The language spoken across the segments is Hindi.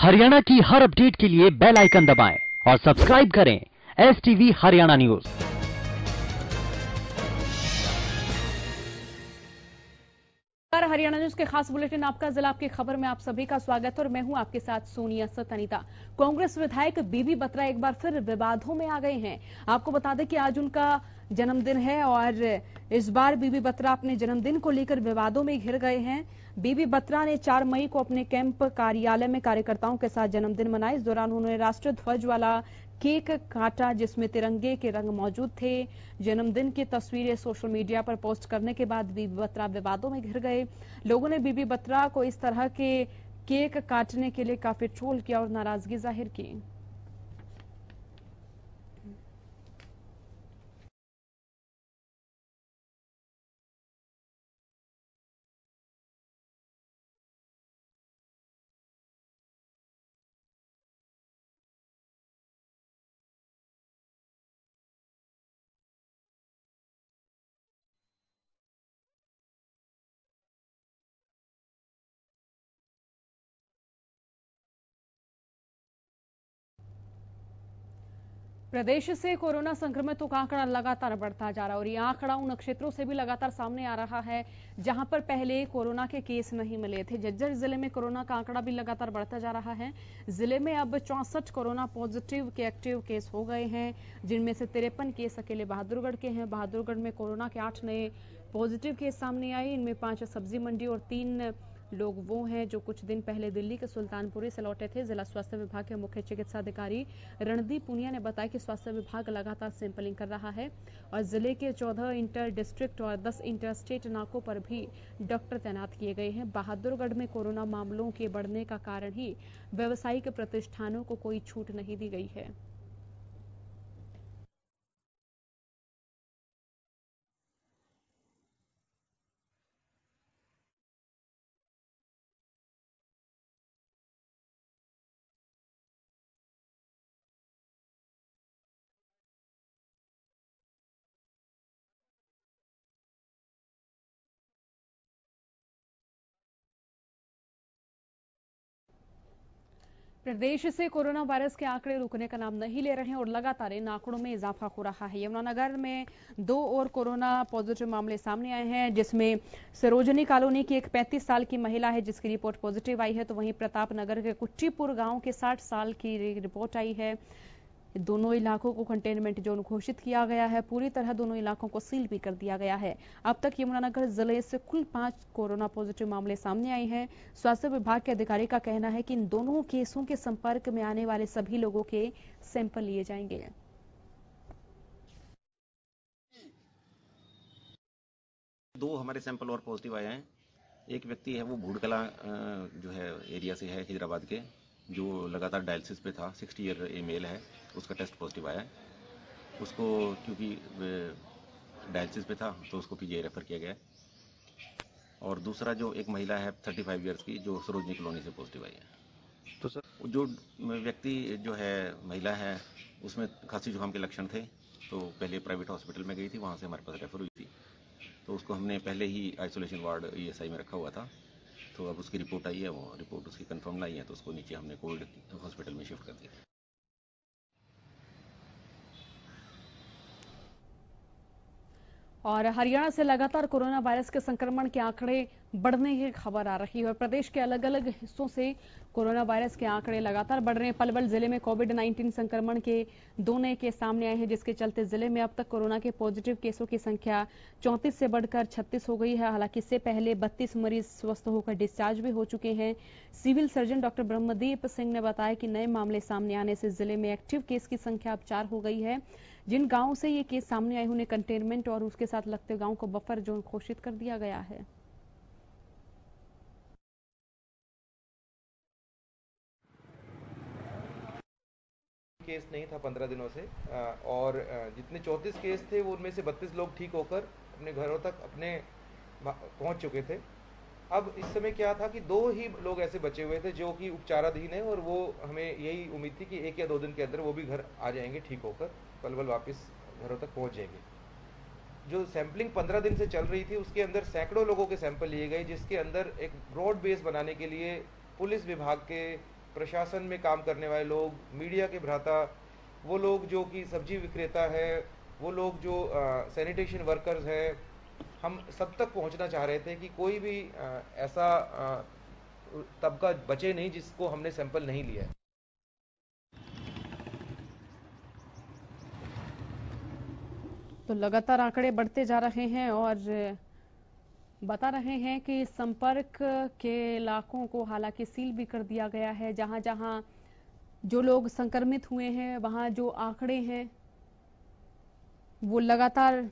हरियाणा की हर अपडेट के लिए बेल आइकन दबाएं और सब्सक्राइब करें STV Haryana news. Haryana news के खास बुलेटिन आपका जिला आपकी खबर में आप सभी का स्वागत है और मैं हूं आपके साथ सोनिया सतनीता। कांग्रेस विधायक बीबी बत्रा एक बार फिर विवादों में आ गए हैं। आपको बता दें कि आज उनका जन्मदिन है और इस बार बीबी बत्रा अपने जन्मदिन को लेकर विवादों में घिर गए हैं। बीबी बत्रा ने 4 मई को अपने कैंप कार्यालय में कार्यकर्ताओं के साथ जन्मदिन मनाया। इस दौरान उन्होंने राष्ट्रीय ध्वज वाला केक काटा जिसमें तिरंगे के रंग मौजूद थे। जन्मदिन की तस्वीरें सोशल मीडिया पर पोस्ट करने के बाद बीबी बत्रा विवादों में घिर गए। लोगों ने बीबी बत्रा को इस तरह के केक काटने के लिए काफी ट्रोल किया और नाराजगी जाहिर की। प्रदेश से कोरोना संक्रमितों का आंकड़ा लगातार बढ़ता जा रहा है और ये आंकड़ा उन क्षेत्रों से भी लगातार सामने आ रहा है जहां पर पहले कोरोना के केस नहीं मिले थे। झज्जर जिले में कोरोना का आंकड़ा भी लगातार बढ़ता जा रहा है। जिले में अब 64 कोरोना पॉजिटिव के एक्टिव केस हो गए हैं, जिनमें से 53 केस अकेले बहादुरगढ़ के हैं। बहादुरगढ़ में कोरोना के 8 नए पॉजिटिव केस सामने आए। इनमें 5 सब्जी मंडी और 3 लोग वो हैं जो कुछ दिन पहले दिल्ली के सुल्तानपुरी से लौटे थे। जिला स्वास्थ्य विभाग के मुख्य चिकित्सा अधिकारी रणदीप पुनिया ने बताया कि स्वास्थ्य विभाग लगातार सैंपलिंग कर रहा है और जिले के 14 इंटर डिस्ट्रिक्ट और 10 इंटर स्टेट नाकों पर भी डॉक्टर तैनात किए गए हैं। बहादुरगढ़ में कोरोना मामलों के बढ़ने का कारण ही व्यावसायिक प्रतिष्ठानों को कोई छूट नहीं दी गई है। प्रदेश से कोरोना वायरस के आंकड़े रुकने का नाम नहीं ले रहे हैं और लगातार इन आंकड़ों में इजाफा हो रहा है। यमुनानगर में 2 और कोरोना पॉजिटिव मामले सामने आए हैं, जिसमें सरोजनी कॉलोनी की एक 35 साल की महिला है जिसकी रिपोर्ट पॉजिटिव आई है, तो वहीं प्रताप नगर के कुट्टीपुर गांव के 60 साल की रिपोर्ट आई है। दोनों इलाकों को कंटेनमेंट जोन घोषित किया गया है। पूरी तरह दोनों इलाकों को सील भी कर दिया गया है। अब तक यमुनानगर जिले से कुल 5 कोरोना पॉजिटिव मामले सामने आए हैं। स्वास्थ्य विभाग के अधिकारी का कहना है कि इन दोनों केसों के संपर्क में आने वाले सभी लोगों के सैंपल लिए जाएंगे। 2 हमारे सैंपल और पॉजिटिव आए हैं। एक व्यक्ति है वो भूड़कला जो है एरिया से है, हैदराबाद के, जो लगातार डायलिसिस पे था। 60 ईयर ए मेल है, उसका टेस्ट पॉजिटिव आया है। उसको क्योंकि डायलिसिस पे था तो उसको पीजीआई रेफर किया गया है। और दूसरा जो एक महिला है 35 ईयर्स की जो सरोजनी कॉलोनी से पॉजिटिव आई है। तो सर जो व्यक्ति जो है महिला है उसमें खांसी जुकाम के लक्षण थे, तो पहले प्राइवेट हॉस्पिटल में गई थी, वहाँ से हमारे पास रेफर हुई थी, तो उसको हमने पहले ही आइसोलेशन वार्ड ESI में रखा हुआ था। तो अब उसकी रिपोर्ट आई है, वो रिपोर्ट उसकी कंफर्म नहीं है, तो उसको नीचे हमने कोविड हॉस्पिटल में शिफ्ट कर दिया। और हरियाणा से लगातार कोरोना वायरस के संक्रमण के आंकड़े बढ़ने की खबर आ रही है और प्रदेश के अलग अलग हिस्सों से कोरोना वायरस के आंकड़े लगातार बढ़ रहे हैं। पलवल जिले में कोविड-19 संक्रमण के 2 नए केस सामने आए हैं, जिसके चलते जिले में अब तक कोरोना के पॉजिटिव केसों की संख्या 34 से बढ़कर 36 हो गई है। हालांकि इससे पहले 32 मरीज स्वस्थ होकर डिस्चार्ज भी हो चुके हैं। Civil surgeon doctor Brahmdeep Singh ने बताया कि नए मामले सामने आने से जिले में एक्टिव केस की संख्या अब 4 हो गई है। जिन गांवों से ये केस सामने आए उन्हें कंटेनमेंट और उसके साथ लगते गांव को बफर जोन घोषित कर दिया गया है। केस नहीं था 15 दिनों से और जितने 34 केस थे वो उनमें से 32 लोग ठीक होकर अपने घरों तक अपने पहुंच चुके थे। अब इस समय क्या था कि 2 ही लोग ऐसे बचे हुए थे जो कि उपचाराधीन है और वो हमें यही उम्मीद थी कि 1 या 2 दिन के अंदर वो भी घर आ जाएंगे ठीक होकर, पलवल वापस घरों तक पहुंच जाएंगे। जो सैंपलिंग 15 दिन से चल रही थी उसके अंदर सैकड़ों लोगों के सैंपल लिए गए, जिसके अंदर एक ब्रॉड बेस बनाने के लिए पुलिस विभाग के प्रशासन में काम करने वाले लोग, मीडिया के भ्राता, वो लोग जो कि सब्जी विक्रेता है, वो लोग जो सैनिटेशन वर्कर्स हैं, हम सब तक पहुंचना चाह रहे थे कि कोई भी ऐसा तबका बचे नहीं जिसको हमने सैंपल नहीं लिया है। तो लगातार आंकड़े बढ़ते जा रहे हैं और बता रहे हैं कि संपर्क के इलाकों को हालांकि सील भी कर दिया गया है। जहां जहां जो लोग संक्रमित हुए हैं वहां जो आंकड़े हैं वो लगातार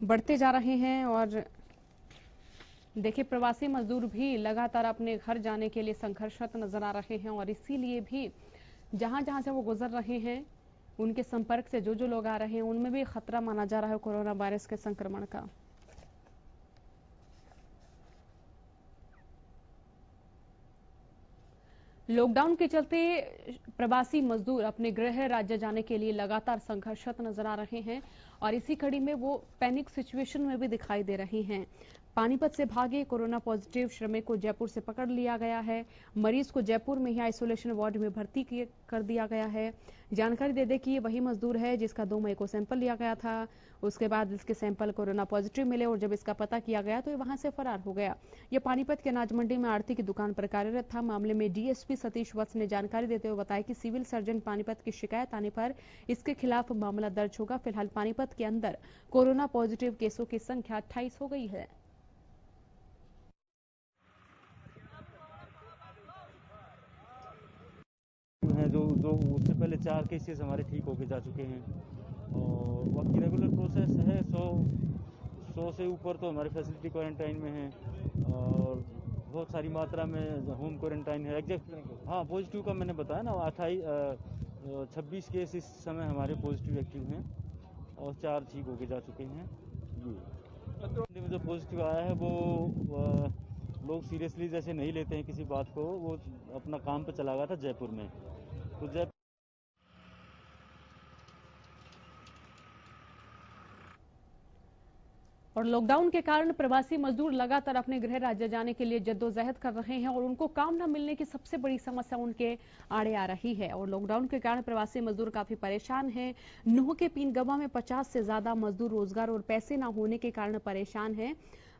बढ़ते जा रहे हैं। और देखिए, प्रवासी मजदूर भी लगातार अपने घर जाने के लिए संघर्षरत नजर आ रहे हैं और इसीलिए भी जहां जहां से वो गुजर रहे हैं उनके संपर्क से जो जो लोग आ रहे हैं उनमें भी खतरा माना जा रहा है कोरोना वायरस के संक्रमण का। लॉकडाउन के चलते प्रवासी मजदूर अपने गृह राज्य जाने के लिए लगातार संघर्षरत नजर आ रहे हैं और इसी कड़ी में वो पैनिक सिचुएशन में भी दिखाई दे रही हैं। पानीपत से भागे कोरोना पॉजिटिव श्रमिक को जयपुर से पकड़ लिया गया है। मरीज को जयपुर में ही आइसोलेशन वार्ड में भर्ती कर दिया गया है। जानकारी दे दे कि ये वही मजदूर है जिसका 2 मई को सैंपल लिया गया था। उसके बाद इसके सैंपल कोरोना पॉजिटिव मिले और जब इसका पता किया गया तो ये वहां से फरार हो गया। ये पानीपत के अनाज मंडी में आड़ती की दुकान पर कार्यरत था। मामले में डीएसपी सतीश वत्स ने जानकारी देते हुए बताया कि सिविल सर्जन पानीपत की शिकायत आने पर इसके खिलाफ मामला दर्ज होगा। फिलहाल पानीपत के अंदर कोरोना पॉजिटिव केसों की संख्या 28 हो गई है। जो उससे पहले 4 केसेस हमारे ठीक होके जा चुके हैं और बाकी रेगुलर प्रोसेस है। 100 से ऊपर तो हमारे फैसिलिटी क्वारंटाइन में है और बहुत सारी मात्रा में होम क्वारंटाइन है। एग्जैक्ट हाँ, पॉजिटिव का मैंने बताया ना, 26 केस इस समय हमारे पॉजिटिव एक्टिव हैं और 4 ठीक होके जा चुके हैं। ये जो पॉजिटिव आया है वो लोग सीरियसली जैसे नहीं लेते हैं किसी बात को। वो अपना काम पे चला गया था जयपुर में, तो और लॉकडाउन के कारण प्रवासी मजदूर लगातार अपने गृह राज्य जाने के लिए जद्दोजहद कर रहे हैं और उनको काम न मिलने की सबसे बड़ी समस्या उनके आड़े आ रही है। और लॉकडाउन के कारण प्रवासी मजदूर काफी परेशान हैं। नूह के पीनगवा में 50 से ज्यादा मजदूर रोजगार और पैसे न होने के कारण परेशान हैं।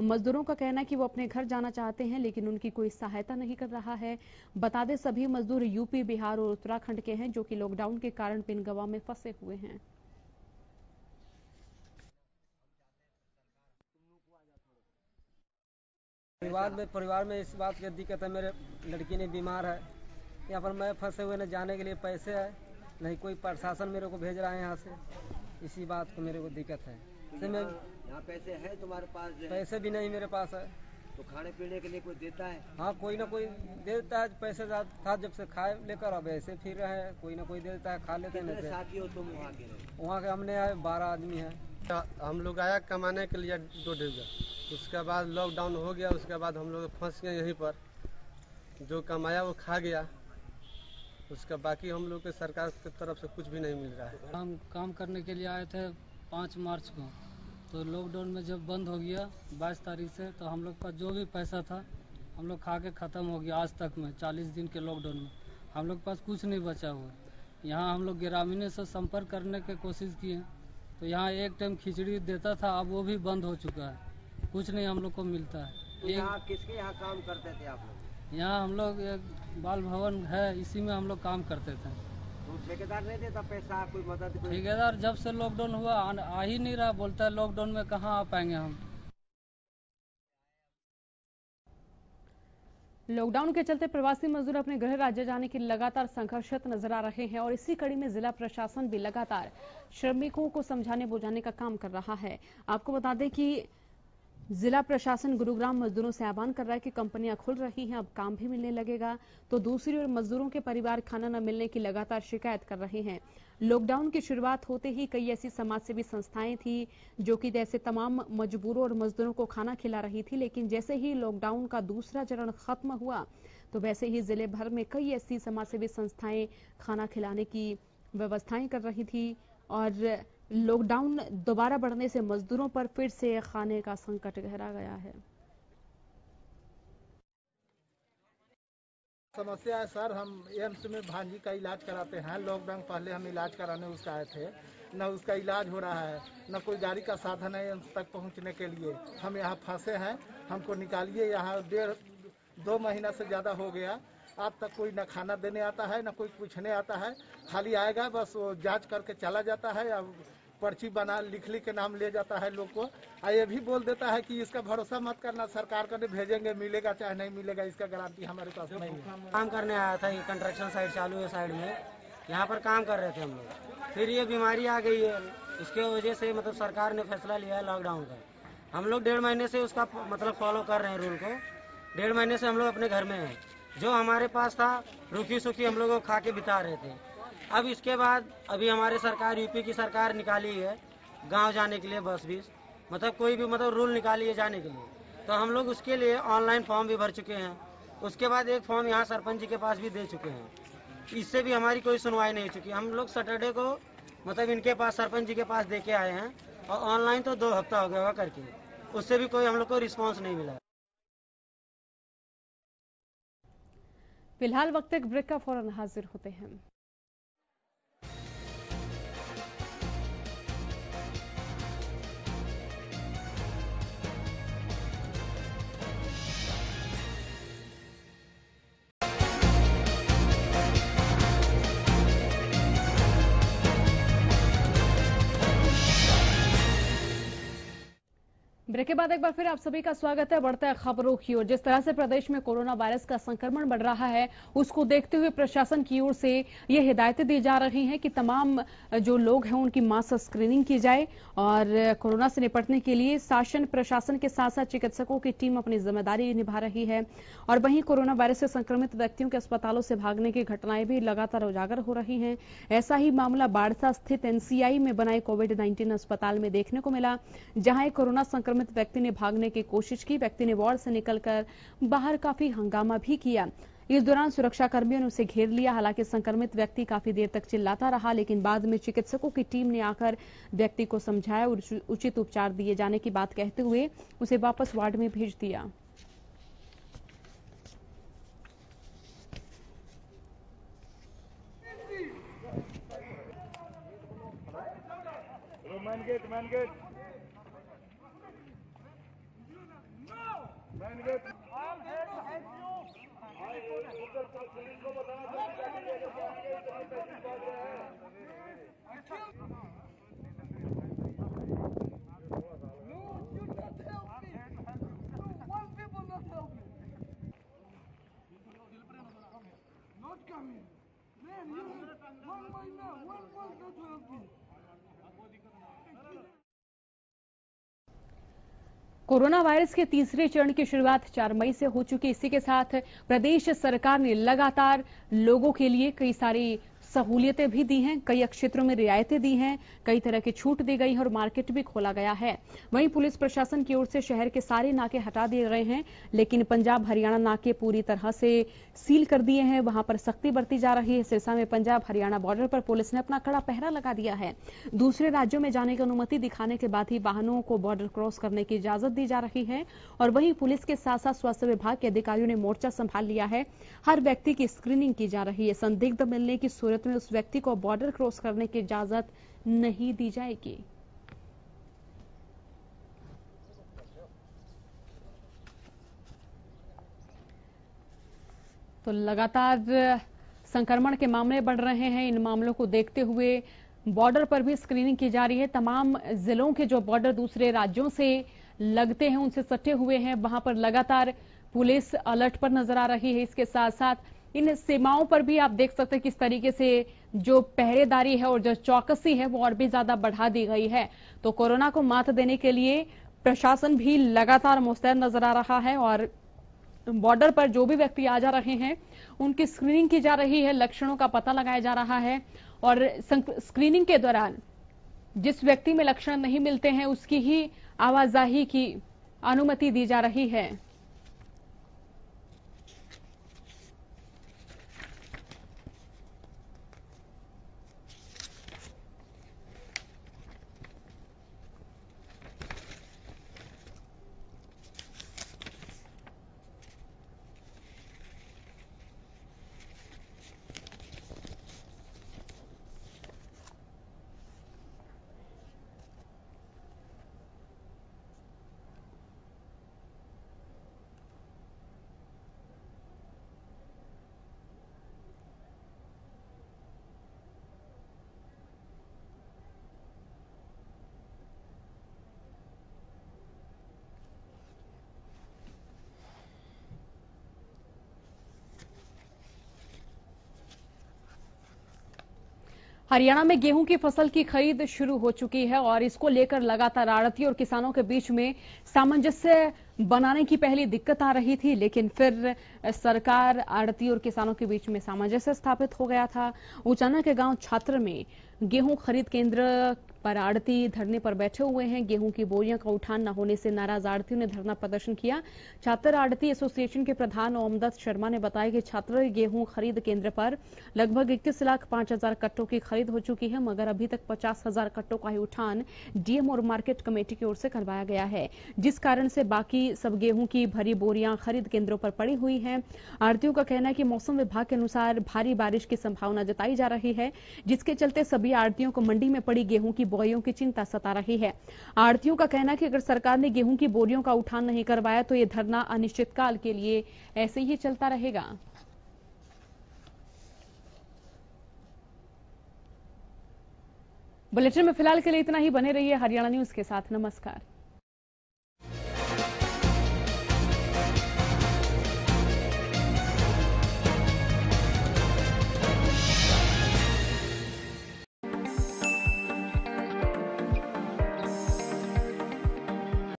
मजदूरों का कहना है कि वो अपने घर जाना चाहते हैं लेकिन उनकी कोई सहायता नहीं कर रहा है। बता दें, सभी मजदूर यूपी, बिहार और उत्तराखंड के हैं जो कि लॉकडाउन के कारण पीनगवा में फंसे हुए हैं। परिवार में इस बात की दिक्कत है, मेरे लड़की ने बीमार है, यहाँ पर मैं फंसे हुए न जाने के लिए पैसे है नहीं, कोई प्रशासन मेरे को भेज रहा है यहाँ से, इसी बात को मेरे को दिक्कत है। यहाँ पैसे है तुम्हारे पास? पैसे भी नहीं मेरे पास है। तो खाने पीने के लिए कोई देता है? हाँ, कोई ना कोई देता है। पैसे था जब से खाए लेकर अब ऐसे फिर रहे हैं, कोई ना कोई देता है, खा लेते हैं। साथी हो तुम वहाँ के? वहाँ के हमने आए 12 आदमी है। हम लोग आया कमाने के लिए 2 डिब्बा, उसके बाद लॉकडाउन हो गया, उसके बाद हम लोग फंस गए यहीं पर। जो कमाया वो खा गया, उसका बाकी हम लोग के सरकार की तरफ से कुछ भी नहीं मिल रहा है। हम काम करने के लिए आए थे 5 मार्च को, तो लॉकडाउन में जब बंद हो गया 22 तारीख से, तो हम लोग का जो भी पैसा था हम लोग खा के ख़त्म हो गया। आज तक में 40 दिन के लॉकडाउन में हम लोग के पास कुछ नहीं बचा हुआ। यहाँ हम लोग ग्रामीण से संपर्क करने की कोशिश किए तो यहाँ एक टाइम खिचड़ी देता था, अब वो भी बंद हो चुका है, कुछ नहीं हम लोग को मिलता है। तो यहाँ किसके यहाँ काम करते थे आप लोग? यहाँ हम लोग एक बाल भवन है, इसी में हम लोग काम करते थे। तो ठेकेदार नहीं देता पैसा, कोई मदद? ठेकेदार जब से लॉकडाउन हुआ आ ही नहीं रहा, बोलता है लॉकडाउन में कहाँ आ पाएंगे हम। लॉकडाउन के चलते प्रवासी मजदूर अपने गृह राज्य जाने के लिए लगातार संघर्षरत नजर आ रहे हैं और इसी कड़ी में जिला प्रशासन भी लगातार श्रमिकों को समझाने बुझाने का काम कर रहा है। आपको बता दें कि जिला प्रशासन गुरुग्राम मजदूरों से आह्वान कर रहा है कि कंपनियां खुल रही हैं, अब काम भी मिलने लगेगा, तो दूसरी ओर मजदूरों के परिवार खाना न मिलने की लगातार शिकायत कर रहे हैं। लॉकडाउन की शुरुआत होते ही कई ऐसी समाजसेवी संस्थाएं थी जो कि जैसे तमाम मजबूरों और मजदूरों को खाना खिला रही थी, लेकिन जैसे ही लॉकडाउन का दूसरा चरण खत्म हुआ तो वैसे ही जिले भर में कई ऐसी समाजसेवी संस्थाएं खाना खिलाने की व्यवस्थाएं कर रही थी और लॉकडाउन दोबारा बढ़ने से मजदूरों पर फिर से खाने का संकट गहरा गया है। समस्या है सर, हम एम्स में भांजी का इलाज कराते हैं। लॉकडाउन पहले हम इलाज कराने उसका आए थे, न उसका इलाज हो रहा है, न कोई गाड़ी का साधन है एम्स तक पहुंचने के लिए। हम यहाँ फंसे हैं, हमको निकालिए यहाँ। 1.5-2 महीना से ज़्यादा हो गया, आज तक कोई न खाना देने आता है, न कोई पूछने आता है। खाली आएगा बस वो जांच करके चला जाता है, या पर्ची बना लिख के नाम ले जाता है लोग को। ये भी बोल देता है कि इसका भरोसा मत करना, सरकार को भेजेंगे, मिलेगा चाहे नहीं मिलेगा, इसका गारंटी हमारे पास नहीं है। काम करने आया था, ये कंस्ट्रक्शन साइट चालू है साइड में, यहाँ पर काम कर रहे थे हम लोग। फिर ये बीमारी आ गई है, इसके वजह से मतलब सरकार ने फैसला लिया है लॉकडाउन का। हम लोग 1.5 महीने से उसका मतलब फॉलो कर रहे हैं रूल को। 1.5 महीने से हम लोग अपने घर में हैं। जो हमारे पास था रूखी सूखी हम लोग खा के बिता रहे थे। अब इसके बाद अभी हमारे सरकार, यूपी की सरकार निकाली है गांव जाने के लिए बस भी, मतलब कोई भी मतलब रूल निकाली है जाने के लिए। तो हम लोग उसके लिए ऑनलाइन फॉर्म भी भर चुके हैं। उसके बाद एक फॉर्म यहाँ सरपंच जी के पास भी दे चुके हैं। इससे भी हमारी कोई सुनवाई नहीं चुकी। हम लोग सैटरडे को मतलब इनके पास, सरपंच जी के पास दे के आए हैं, और ऑनलाइन तो 2 हफ्ता हो गया हुआ करके, उससे भी कोई हम लोग को रिस्पॉन्स नहीं मिला। फिलहाल वक्त एक ब्रेक का, फौरन हाजिर होते हैं। ब्रेक के बाद एक बार फिर आप सभी का स्वागत है। बढ़ते हैं खबरों की ओर। जिस तरह से प्रदेश में कोरोना वायरस का संक्रमण बढ़ रहा है, उसको देखते हुए प्रशासन की ओर से ये हिदायतें दी जा रही हैं कि तमाम जो लोग हैं उनकी मास स्क्रीनिंग की जाए। और कोरोना से निपटने के लिए शासन प्रशासन के साथ साथ चिकित्सकों की टीम अपनी जिम्मेदारी निभा रही है। और वहीं कोरोना वायरस से संक्रमित व्यक्तियों के अस्पतालों से भागने की घटनाएं भी लगातार उजागर हो रही हैं। ऐसा ही मामला बाड़सा स्थित एनसीआई में बनाए कोविड-19 अस्पताल में देखने को मिला, जहां एक कोरोना संक्रमित व्यक्ति ने भागने की कोशिश की। व्यक्ति ने वार्ड से निकलकर बाहर काफी हंगामा भी किया। इस दौरान सुरक्षा कर्मियों ने उसे घेर लिया। हालांकि संक्रमित व्यक्ति काफी देर तक चिल्लाता रहा, लेकिन बाद में चिकित्सकों की टीम ने आकर व्यक्ति को समझाया और उचित उपचार दिए जाने की बात कहते हुए उसे वापस वार्ड में भेज दिया। कोरोना वायरस के तीसरे चरण की शुरुआत 4 मई से हो चुकी। इसी के साथ प्रदेश सरकार ने लगातार लोगों के लिए कई सारी सहूलियतें भी दी हैं, कई क्षेत्रों में रियायतें दी हैं, कई तरह की छूट दी गई है और मार्केट भी खोला गया है। वहीं पुलिस प्रशासन की ओर से शहर के सारे नाके हटा दिए गए हैं, लेकिन पंजाब हरियाणा नाके पूरी तरह से सील कर दिए हैं। वहां पर सख्ती बरती जा रही है। सिरसा में पंजाब हरियाणा बॉर्डर पर पुलिस ने अपना कड़ा पहरा लगा दिया है। दूसरे राज्यों में जाने की अनुमति दिखाने के बाद ही वाहनों को बॉर्डर क्रॉस करने की इजाजत दी जा रही है। और वहीं पुलिस के साथ साथ स्वास्थ्य विभाग के अधिकारियों ने मोर्चा संभाल लिया है। हर व्यक्ति की स्क्रीनिंग की जा रही है। संदिग्ध मिलने की सूरत में उस व्यक्ति को बॉर्डर क्रॉस करने की इजाजत नहीं दी जाएगी। तो लगातार संक्रमण के मामले बढ़ रहे हैं। इन मामलों को देखते हुए बॉर्डर पर भी स्क्रीनिंग की जा रही है। तमाम जिलों के जो बॉर्डर दूसरे राज्यों से लगते हैं, उनसे सटे हुए हैं, वहां पर लगातार पुलिस अलर्ट पर नजर आ रही है। इसके साथ साथ इन सीमाओं पर भी आप देख सकते हैं किस तरीके से जो पहरेदारी है और जो चौकसी है वो और भी ज्यादा बढ़ा दी गई है। तो कोरोना को मात देने के लिए प्रशासन भी लगातार मुस्तैद नजर आ रहा है और बॉर्डर पर जो भी व्यक्ति आ जा रहे हैं उनकी स्क्रीनिंग की जा रही है, लक्षणों का पता लगाया जा रहा है। और स्क्रीनिंग के दौरान जिस व्यक्ति में लक्षण नहीं मिलते हैं उसकी ही आवाजाही की अनुमति दी जा रही है। हरियाणा में गेहूं की फसल की खरीद शुरू हो चुकी है और इसको लेकर लगातार आड़ती और किसानों के बीच में सामंजस्य बनाने की पहली दिक्कत आ रही थी, लेकिन फिर सरकार आड़ती और किसानों के बीच में सामंजस्य स्थापित हो गया था। उचाना के गांव छात्र में गेहूं खरीद केंद्र पर आड़ती धरने पर बैठे हुए हैं। गेहूं की बोरियों का उठान न होने से नाराज आड़तियों ने धरना प्रदर्शन किया। छात्र आड़ती एसोसिएशन के प्रधान ओमदत्त शर्मा ने बताया कि छात्र गेहूं खरीद केंद्र पर लगभग 21,05,000 कट्टों की खरीद हो चुकी है, मगर अभी तक 50,000 कट्टों का ही उठान डीएम और मार्केट कमेटी की ओर से करवाया गया है, जिस कारण से बाकी सब गेहूं की भरी बोरियां खरीद केंद्रों पर पड़ी हुई हैं। आड़तियों का कहना है कि मौसम विभाग के अनुसार भारी बारिश की संभावना जताई जा रही है, जिसके चलते सभी आड़तियों को मंडी में पड़ी गेहूं की बोरियों की चिंता सता रही है। आड़तियों का कहना है कि अगर सरकार ने गेहूं की बोरियों का उठान नहीं करवाया तो ये धरना अनिश्चितकाल के लिए ऐसे ही चलता रहेगा। बुलेटिन में फिलहाल के लिए इतना ही। बने रहिए हरियाणा न्यूज के साथ। नमस्कार।